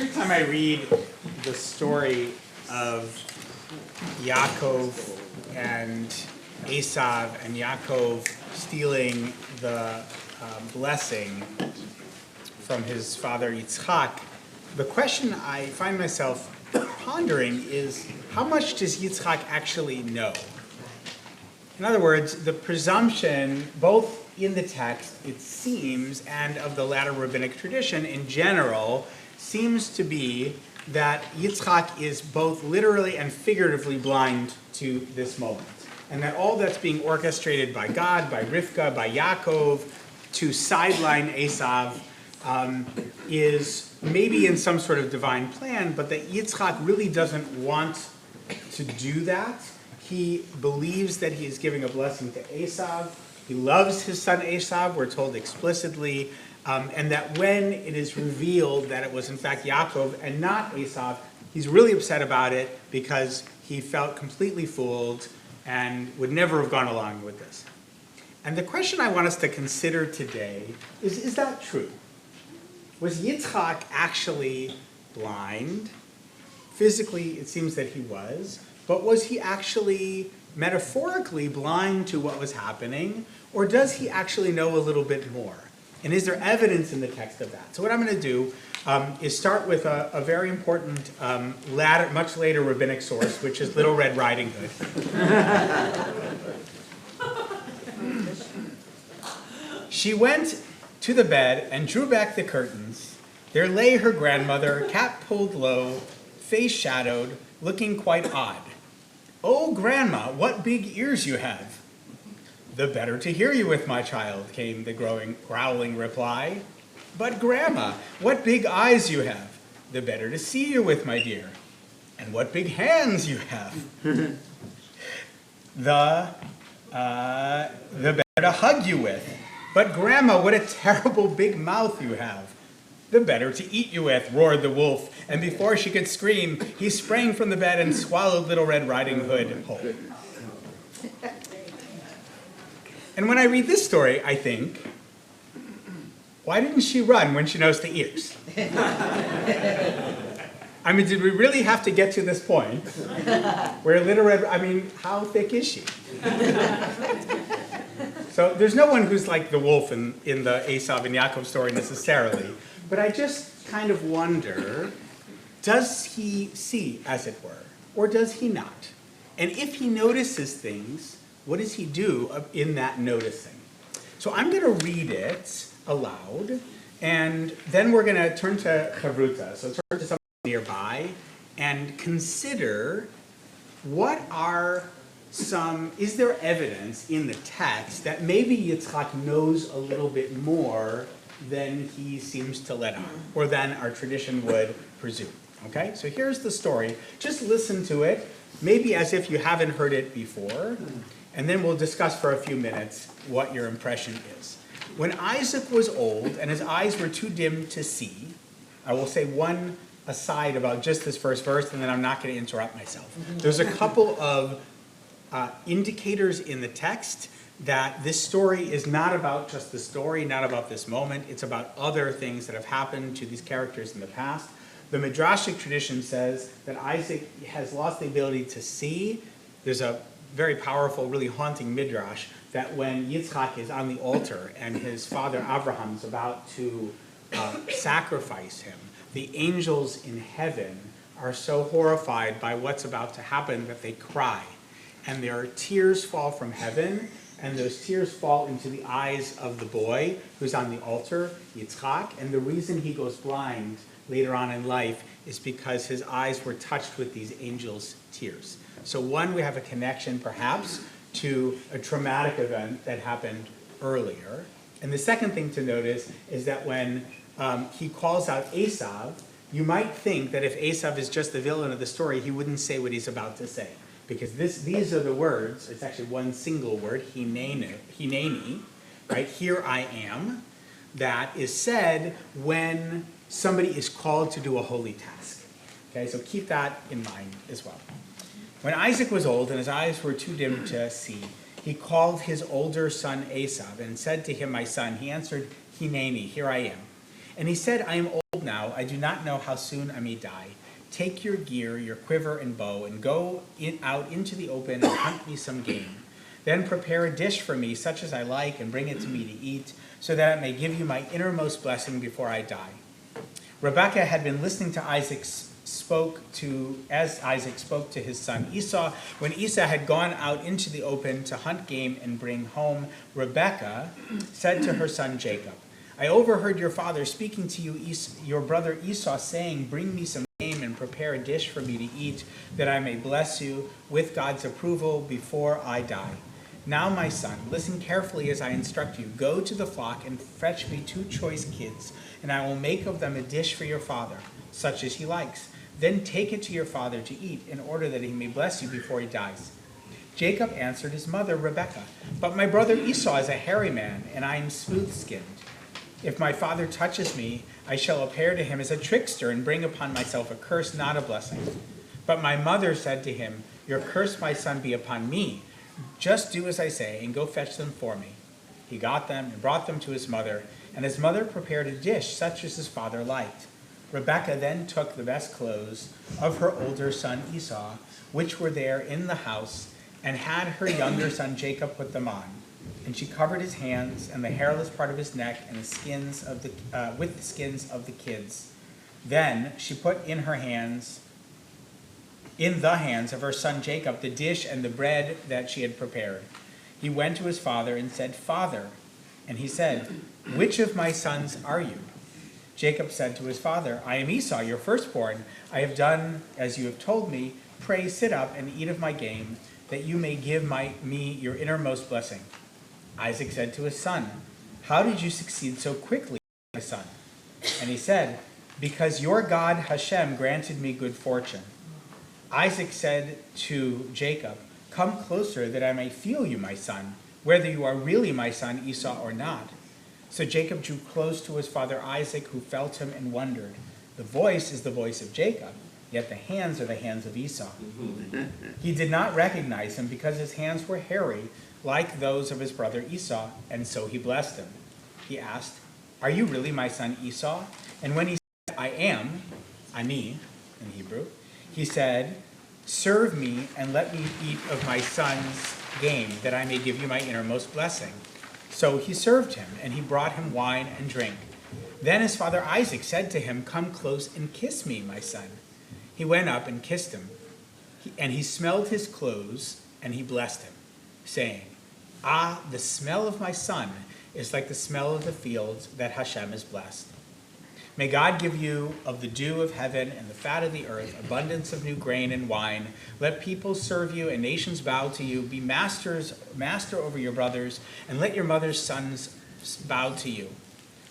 Every time I read the story of Yaakov and Esav and Yaakov stealing the blessing from his father Yitzchak, the question I find myself pondering is, how much does Yitzchak actually know? In other words, the presumption, both in the text, it seems, and of the latter rabbinic tradition in general, seems to be that Yitzchak is both literally and figuratively blind to this moment. And that all that's being orchestrated by God, by Rivka, by Yaakov, to sideline Esav, is maybe in some sort of divine plan, but that Yitzchak really doesn't want to do that. He believes that he is giving a blessing to Esav. He loves his son Esav, we're told explicitly, and that when it is revealed that it was in fact Yaakov and not Esav, he's really upset about it because he felt completely fooled and would never have gone along with this. And the question I want us to consider today is that true? Was Yitzchak actually blind? Physically, it seems that he was, but was he actually metaphorically blind to what was happening, or does he actually know a little bit more? And is there evidence in the text of that? So what I'm going to do is start with a very important, much later rabbinic source, which is Little Red Riding Hood. She went to the bed and drew back the curtains. There lay her grandmother, cap pulled low, face shadowed, looking quite odd. "Oh, Grandma, what big ears you have!" "The better to hear you with, my child," came the growling reply. "But, Grandma, what big eyes you have!" "The better to see you with, my dear." "And what big hands you have!" The better to hug you with." "But, Grandma, what a terrible big mouth you have!" "The better to eat you with," roared the wolf, and before she could scream, he sprang from the bed and swallowed Little Red Riding Hood whole. And when I read this story, I think, why didn't she run when she knows the ears? I mean, did we really have to get to this point where Little Red, how thick is she? So there's no one who's like the wolf in the Esav and Yaakov story necessarily, but I just kind of wonder, does he see, as it were, or does he not? And if he notices things, what does he do in that noticing? So I'm going to read it aloud, and then we're going to turn to Chavruta, so turn to someone nearby, and consider is there evidence in the text that maybe Yitzchak knows a little bit more than he seems to let on, or than our tradition would presume. Okay, so here's the story. Just listen to it, maybe as if you haven't heard it before, and then we'll discuss for a few minutes what your impression is. When Isaac was old and his eyes were too dim to see, I will say one aside about just this first verse, and then I'm not going to interrupt myself. There's a couple of indicators in the text that this story is not about just the story, not about this moment. It's about other things that have happened to these characters in the past. The Midrashic tradition says that Isaac has lost the ability to see. There's a very powerful, really haunting Midrash that when Yitzchak is on the altar and his father Abraham is about to sacrifice him, the angels in heaven are so horrified by what's about to happen that they cry. And their tears fall from heaven, and those tears fall into the eyes of the boy who's on the altar, Yitzchak, and the reason he goes blind later on in life is because his eyes were touched with these angels' tears. So one, we have a connection perhaps to a traumatic event that happened earlier. And the second thing to notice is that when he calls out Esav, you might think that if Esav is just the villain of the story, he wouldn't say what he's about to say. Because these are the words, it's actually one single word, hineni, right? Here I am, that is said when somebody is called to do a holy task. Okay, so keep that in mind as well. When Isaac was old and his eyes were too dim to see, he called his older son Esav and said to him, "My son." He answered, "Hineni, here I am." And he said, "I am old old now, I do not know how soon I may die. Take your gear, your quiver and bow, and go out into the open and hunt me some game. Then prepare a dish for me, such as I like, and bring it to me to eat, so that I may give you my innermost blessing before I die." Rebekah had been listening to Isaac spoke to his son Esau. When Esau had gone out into the open to hunt game and bring home, Rebekah said to her son Jacob, "I overheard your father speaking to your brother Esau, saying, 'Bring me some game and prepare a dish for me to eat, that I may bless you with God's approval before I die.' Now, my son, listen carefully as I instruct you. Go to the flock and fetch me 2 choice kids, and I will make of them a dish for your father, such as he likes. Then take it to your father to eat, in order that he may bless you before he dies." Jacob answered his mother Rebekah, "But my brother Esau is a hairy man, and I am smooth-skinned. If my father touches me, I shall appear to him as a trickster and bring upon myself a curse, not a blessing." But my mother said to him, "Your curse, my son, be upon me. Just do as I say, and go fetch them for me." He got them and brought them to his mother, and his mother prepared a dish such as his father liked. Rebekah then took the best clothes of her older son Esau, which were there in the house, and had her younger son Jacob put them on. And she covered his hands and the hairless part of his neck and the skins of with the skins of the kids. Then she put in the hands of her son Jacob the dish and the bread that she had prepared. He went to his father and said, "Father." And he said, "Which of my sons are you?" Jacob said to his father, "I am Esau, your firstborn. I have done as you have told me. Pray sit up and eat of my game, that you may give me your innermost blessing." Isaac said to his son, "How did you succeed so quickly, my son?" And he said, "Because your God Hashem granted me good fortune." Isaac said to Jacob, "Come closer, that I may feel you, my son, whether you are really my son Esau or not." So Jacob drew close to his father Isaac, who felt him and wondered. The voice is the voice of Jacob, yet the hands are the hands of Esau. He did not recognize him because his hands were hairy, like those of his brother Esau, and so he blessed him. He asked, "Are you really my son Esau?" And when he said, "I am," Ani in Hebrew, he said, "Serve me and let me eat of my son's game, that I may give you my innermost blessing." So he served him, and he brought him wine and drink. Then his father Isaac said to him, "Come close and kiss me, my son." He went up and kissed him, and he smelled his clothes, and he blessed him, saying, "Ah, the smell of my son is like the smell of the fields that Hashem has blessed." May God give you of the dew of heaven and the fat of the earth, abundance of new grain and wine. Let people serve you and nations bow to you. Be master over your brothers, and let your mother's sons bow to you.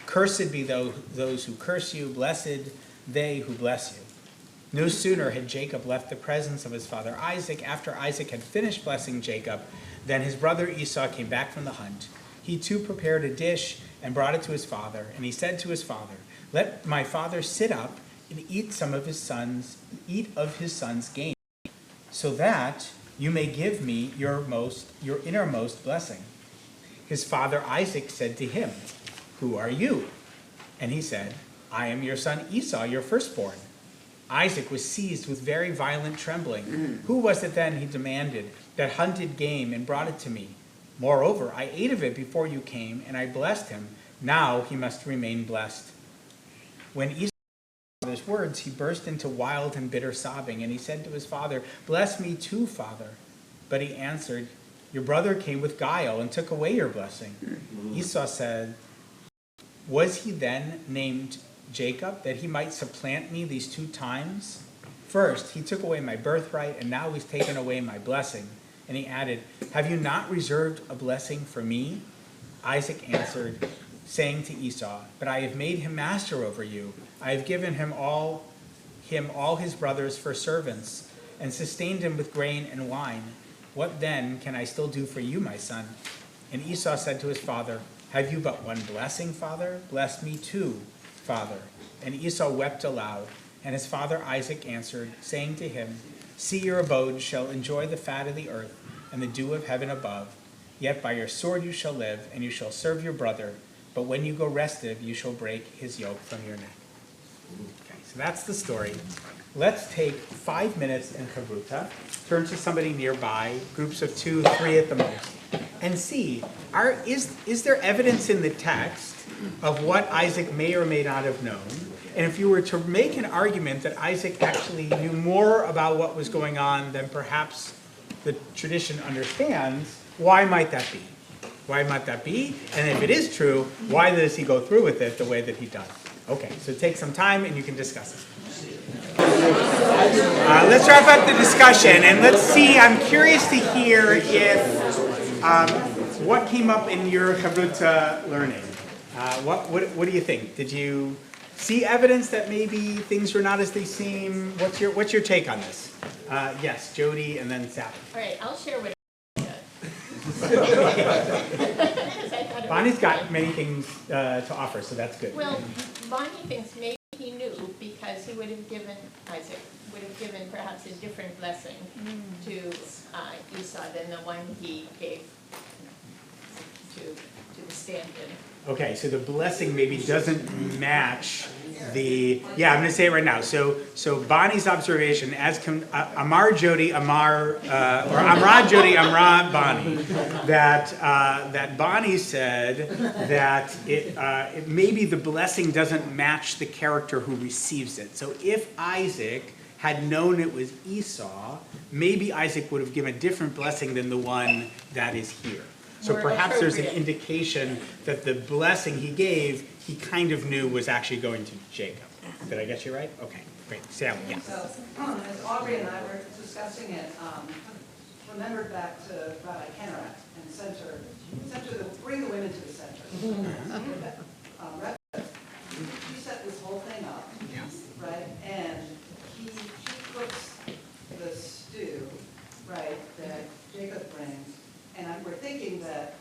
Cursed be those who curse you, blessed they who bless you. No sooner had Jacob left the presence of his father Isaac, after Isaac had finished blessing Jacob, than his brother Esau came back from the hunt. He too prepared a dish and brought it to his father, and he said to his father, "Let my father sit up and eat of his son's game, so that you may give me your innermost blessing." His father Isaac said to him, "Who are you?" And he said, "I am your son Esau, your firstborn." Isaac was seized with very violent trembling. "Who was it then," he demanded, "that hunted game and brought it to me? Moreover, I ate of it before you came, and I blessed him. Now he must remain blessed." When Esau heard his words, he burst into wild and bitter sobbing, and he said to his father, "Bless me too, father." But he answered, "Your brother came with guile and took away your blessing." Esau said, "Was he then named Jacob, that he might supplant me these 2 times? First, he took away my birthright, and now he's taken away my blessing." And he added, "Have you not reserved a blessing for me?" Isaac answered, saying to Esau, "But I have made him master over you. I have given him all his brothers for servants, and sustained him with grain and wine. What then can I still do for you, my son?" And Esau said to his father, "Have you but one blessing, father? Bless me too, father." And Esau wept aloud. And his father Isaac answered, saying to him, "See, your abode shall enjoy the fat of the earth and the dew of heaven above. Yet by your sword you shall live, and you shall serve your brother. But when you go restive, you shall break his yoke from your neck." Okay, so that's the story. Let's take 5 minutes in Chavruta, turn to somebody nearby, groups of 2, 3 at the most, and see, is there evidence in the text of what Isaac may or may not have known? And if you were to make an argument that Isaac actually knew more about what was going on than perhaps the tradition understands, why might that be? Why might that be? And if it is true, why does he go through with it the way that he does? Okay, so take some time and you can discuss it. Let's wrap up the discussion and let's see, I'm curious to hear if, what came up in your Chavruta learning? What do you think? Did you see evidence that maybe things were not as they seem? What's your take on this? Yes, Jody and then Sally. All right, I'll share what Bonnie's got many things to offer, so that's good. Well, Bonnie thinks maybe he knew because he would have given, Isaac would have given perhaps a different blessing to Esau than the one he gave to the stand-in. Okay, so the blessing maybe doesn't match the, I'm going to say it right now. So Bonnie's observation, as Amar Jody, Amar, or Amra Jody, Amra Bonnie, that Bonnie said that it maybe the blessing doesn't match the character who receives it. So if Isaac had known it was Esau, maybe Isaac would have given a different blessing than the one that is here. So perhaps there's an indication that the blessing he gave, he kind of knew was actually going to Jacob. Did I get you right? Okay, great. Sally, yeah. So, as Aubrey and I were discussing it, remembered back to Rabbi Kennerat and bring the women to the center. He set this whole thing up, right? And she cooks the stew, right, that Jacob brings. And we're thinking that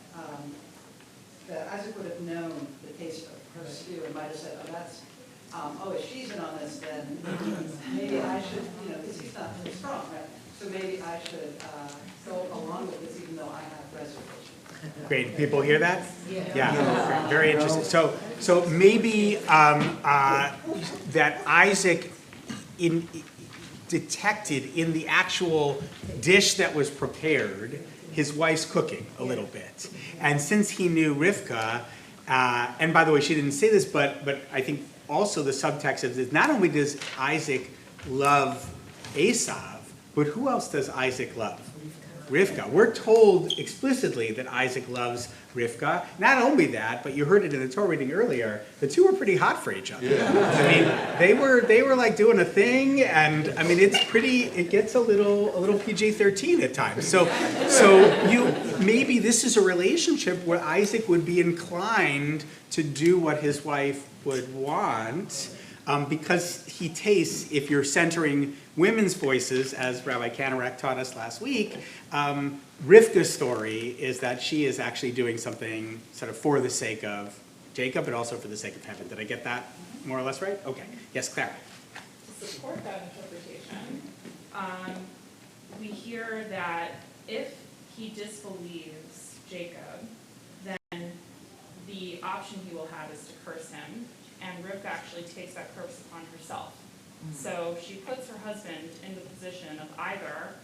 Isaac would have known the taste of her stew and might have said, if she's in on this, then maybe I should, because he's not very strong, right? So maybe I should go along with this even though I have reservations. Great. People hear that? Yeah. Very interesting. So maybe that Isaac detected in the actual dish that was prepared his wife's cooking a little bit. And since he knew Rivka, and by the way, she didn't say this, but I think also the subtext of this, not only does Isaac love Esav, but who else does Isaac love? Rivka. We're told explicitly that Isaac loves Rivka. Not only that, but you heard it in the Torah reading earlier, the two were pretty hot for each other. Yeah. I mean, they were like doing a thing, and I mean, it gets a little PG-13 at times. So maybe this is a relationship where Isaac would be inclined to do what his wife would want, because he tastes, if you're centering women's voices, as Rabbi Kanarak taught us last week, Rivka's story is that she is actually doing something sort of for the sake of Jacob, but also for the sake of heaven. Did I get that more or less right? Okay. Yes, Clara. To support that interpretation, we hear that if he disbelieves Jacob, then the option he will have is to curse him, and Rivka actually takes that curse upon herself. So she puts her husband in the position of either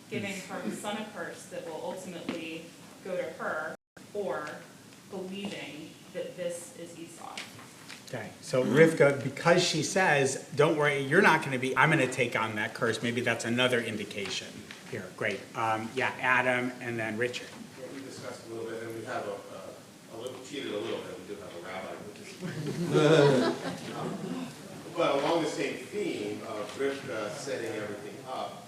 giving her son a curse that will ultimately go to her, or believing that this is Esau. Okay, so Rivka, because she says, don't worry, you're not going to be, I'm going to take on that curse, maybe that's another indication here. Great. Adam and then Richard. Yeah, we discussed a little bit, and we have cheated a little bit, we do have a rabbi, but along the same theme of Rivka setting everything up,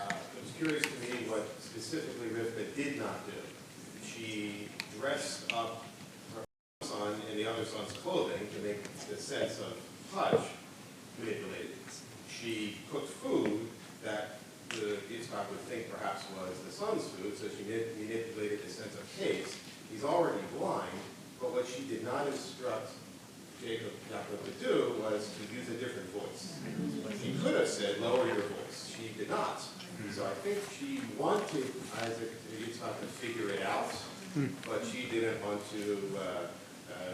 it was curious to me what specifically Rivka did not do. She dressed up her son in the other son's clothing to make the sense of touch manipulated. She cooked food that the Yitzhak would think perhaps was the son's food, so she manipulated the sense of taste. He's already blind, but what she did not instruct Jacob to do was to use a different voice. She could have said, lower your voice. She did not. So I think she wanted Yitzhak to figure it out, but she didn't want to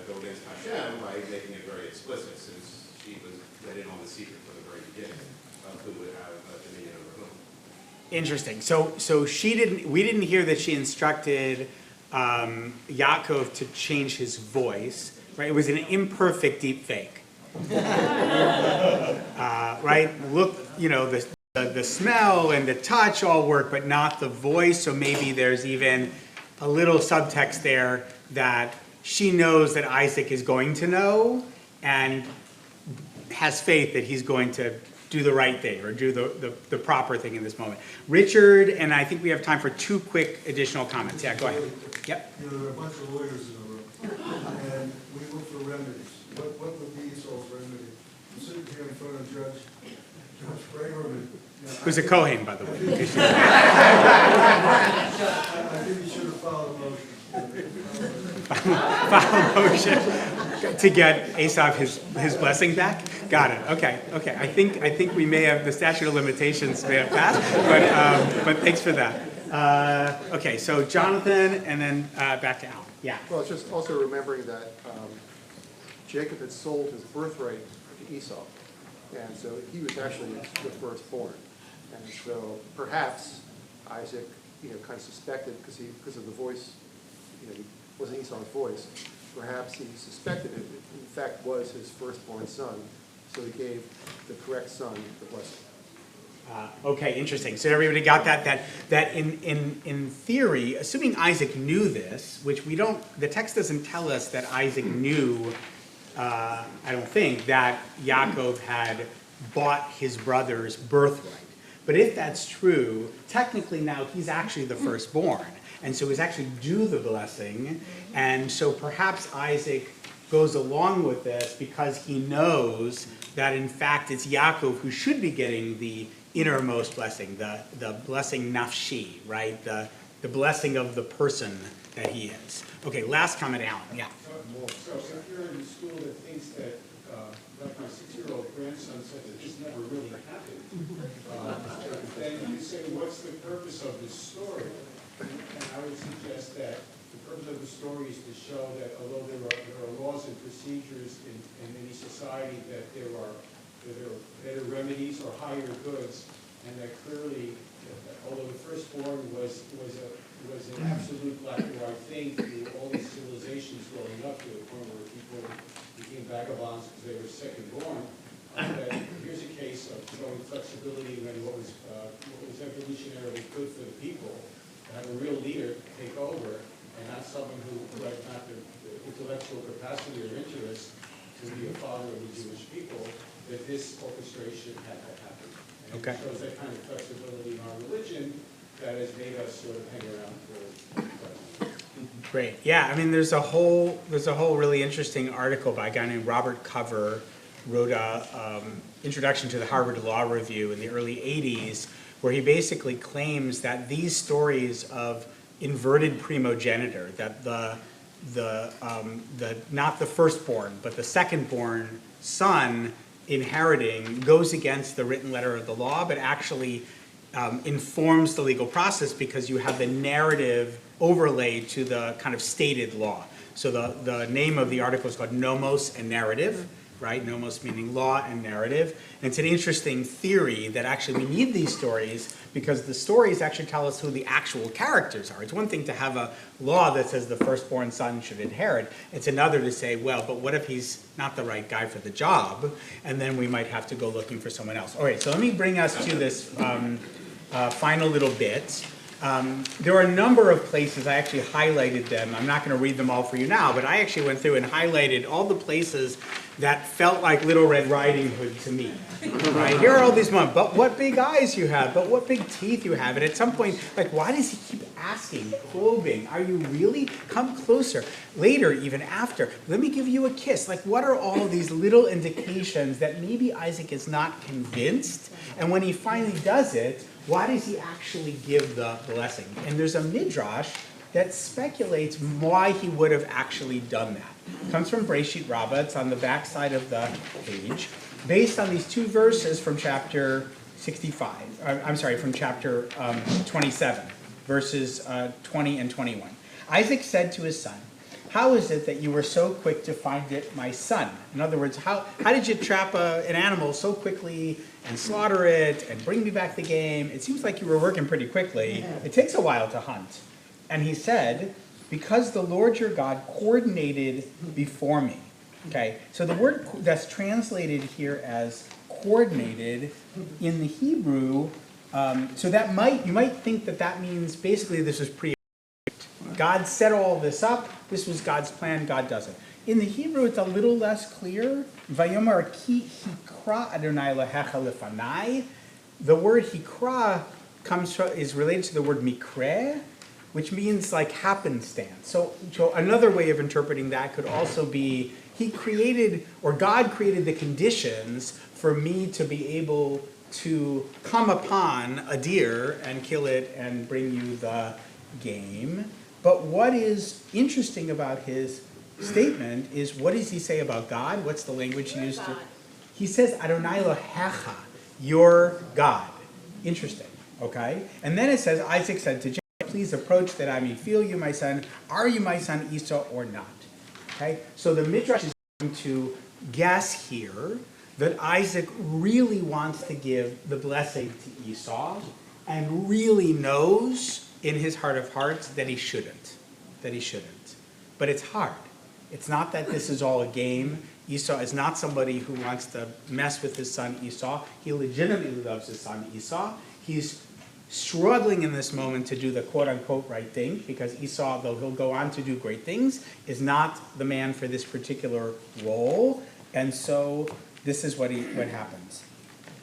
go against Hashem by making it very explicit, since she was let in on the secret from the very beginning of who would have dominion over whom. Interesting. So we didn't hear that she instructed Yaakov to change his voice, right? It was an imperfect deep fake. Right? Look, the smell and the touch all work, but not the voice. So maybe there's even a little subtext there that she knows that Isaac is going to know and has faith that he's going to do the right thing or do the proper thing in this moment. Richard, and I think we have time for 2 quick additional comments. Yeah, go ahead. Yep. There are a bunch of lawyers in the room, and we look for remedies. What would be Esau's remedy? I'm sitting here in front of Judge Braverman. Who's a Kohen, by the way. I think you should have filed a motion. File a motion to get Asaph his blessing back? Got it. Okay. I think we may have, the statute of limitations may have passed, but thanks for that. Okay, so Jonathan, and then back to Al. Yeah. Well, it's just also remembering that Jacob had sold his birthright to Esau, and so he was actually the firstborn. And so perhaps Isaac, kind of suspected, because of the voice, it wasn't Esau's voice, perhaps he suspected it in fact was his firstborn son, so he gave the correct son the blessing. Okay, interesting. So everybody got that in theory, assuming Isaac knew this, which the text doesn't tell us that Isaac knew, I don't think, that Yaakov had bought his brother's birthright. But if that's true, technically now he's actually the firstborn. And so he's actually due the blessing. And so perhaps Isaac goes along with this because he knows that in fact it's Yaakov who should be getting the innermost blessing, the blessing nafshi, right? The blessing of the person that he is. Okay, last comment, Alan. Yeah. So if you're in a school that thinks that, like my 6-year-old grandson said, that this never really happened, then you say, what's the purpose of this story? And I would suggest that the purpose of the story is to show that although there are laws and procedures in any society, that there are better remedies or higher goods, and that clearly, although the firstborn was an absolute black and white thing through all these civilizations growing up to the point where people became vagabonds because they were second-born, that here's a case of showing flexibility when what was evolutionarily good for the people, to have a real leader take over, and not someone who had not the intellectual capacity or interest to be a father of the Jewish people, that this orchestration had to happen. And Okay. it shows that kind of flexibility in our religion that has made us sort of hang around for Great. Yeah, I mean, there's a whole really interesting article by a guy named Robert Cover, wrote a introduction to the Harvard Law Review in the early 80s, where he basically claims that these stories of inverted primogeniture, that the not the firstborn, but the secondborn son inheriting goes against the written letter of the law, but actually informs the legal process because you have the narrative overlaid to the kind of stated law. So the name of the article is called Nomos and Narrative, right? Nomos meaning law and narrative. And it's an interesting theory that actually we need these stories because the stories actually tell us who the actual characters are. It's one thing to have a law that says the firstborn son should inherit. It's another to say, well, but what if he's not the right guy for the job? And then we might have to go looking for someone else. All right, so let me bring us to this final little bit. There are a number of places, I actually highlighted them. I'm not going to read them all for you now, but I actually went through and highlighted all the places that felt like Little Red Riding Hood to me. Right? Here are all these moments, but what big eyes you have, but what big teeth you have. And at some point, like, why does he keep asking, probing, are you really? Come closer. Later, even after, let me give you a kiss. Like, what are all of these little indications that maybe Isaac is not convinced? And when he finally does it, why does he actually give the blessing? And there's a midrash that speculates why he would have actually done that. It comes from Breshit Rabbah. It's on the back side of the page, based on these 2 verses from chapter 65. From chapter 27, verses 20 and 21. Isaac said to his son, how is it that you were so quick to find it, my son? In other words, how did you trap an animal so quickly and slaughter it and bring me back the game? It seems like you were working pretty quickly. It takes a while to hunt. And he said, because the Lord your God coordinated before me. Okay, so the word that's translated here as coordinated in the Hebrew, so that you might think that means basically this was God set all this up, this was God's plan, God does it. In the Hebrew, it's a little less clear. Vayomar ki hikra Adonai lehecha lefanai. The word hikra is related to the word mikre, which means like happenstance. So another way of interpreting that could also be God created the conditions for me to be able to come upon a deer and kill it and bring you the game. But what is interesting about his statement is, what does he say about God? What's the language he used? He says, Adonai Elohecha, your God. Interesting, okay? And then it says, Isaac said to Jacob, please approach that I may feel you, my son. Are you my son Esau or not? Okay, so the Midrash is going to guess here that Isaac really wants to give the blessing to Esau and really knows in his heart of hearts that he shouldn't. But it's hard. It's not that this is all a game. Esau is not somebody who wants to mess with his son Esau. He legitimately loves his son Esau. He's struggling in this moment to do the quote-unquote right thing, because Esau, though he'll go on to do great things, is not the man for this particular role. And so this is what happens.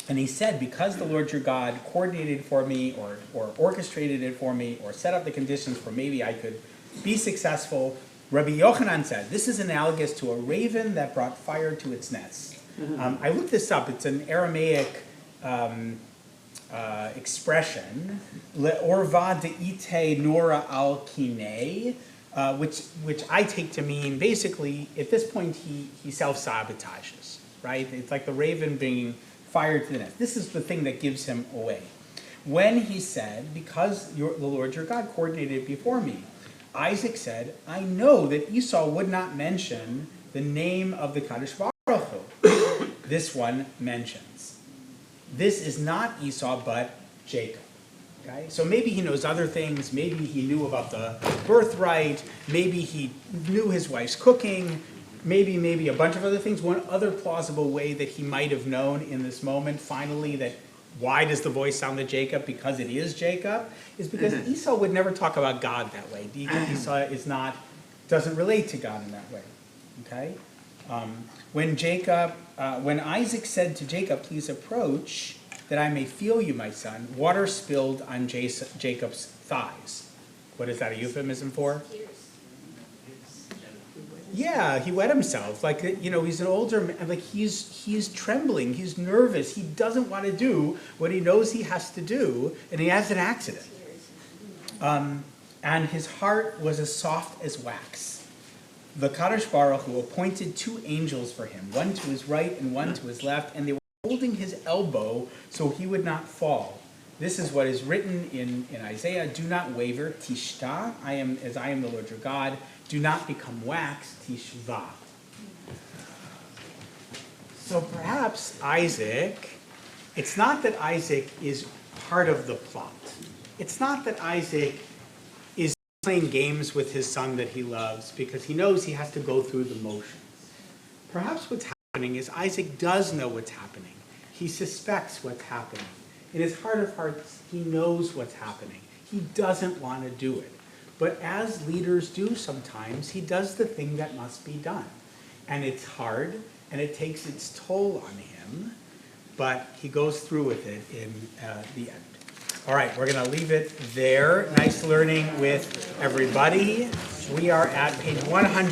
And he said, because the Lord your God coordinated for me or orchestrated it for me or set up the conditions for maybe I could be successful, Rabbi Yochanan said, this is analogous to a raven that brought fire to its nest. I looked this up. It's an Aramaic expression, le'orva de'ite nora al kinei, which I take to mean basically at this point he self-sabotages, right? It's like the raven being fired to the nest. This is the thing that gives him away. When he said, because the Lord your God coordinated it before me, Isaac said, I know that Esau would not mention the name of the Kadosh Baruch Hu. This one mentions. This is not Esau, but Jacob. Okay? So maybe he knows other things. Maybe he knew about the birthright. Maybe he knew his wife's cooking. Maybe a bunch of other things. One other plausible way that he might have known in this moment, finally, that why does the voice sound to Jacob? Because it is Jacob, is because Esau would never talk about God that way. Esau doesn't relate to God in that way. Okay? When Isaac said to Jacob, please approach, that I may feel you, my son, water spilled on Jacob's thighs. What is that a euphemism for? Yeah, he wet himself. Like, he's an older man. Like, he's trembling. He's nervous. He doesn't want to do what he knows he has to do, and he has an accident. And his heart was as soft as wax. The Kadosh Baruch Hu appointed 2 angels for him, one to his right and one to his left, and they were holding his elbow so he would not fall. This is what is written in Isaiah, do not waver, tishta, I am the Lord your God, do not become wax, tishva. So perhaps Isaac, it's not that Isaac is part of the plot. It's not that Isaac is playing games with his son that he loves because he knows he has to go through the motions. Perhaps what's happening is Isaac does know what's happening. He suspects what's happening. In his heart of hearts, he knows what's happening. He doesn't want to do it. But as leaders do sometimes, he does the thing that must be done. And it's hard, and it takes its toll on him, but he goes through with it in the end. All right, we're going to leave it there. Nice learning with everybody. We are at page 100.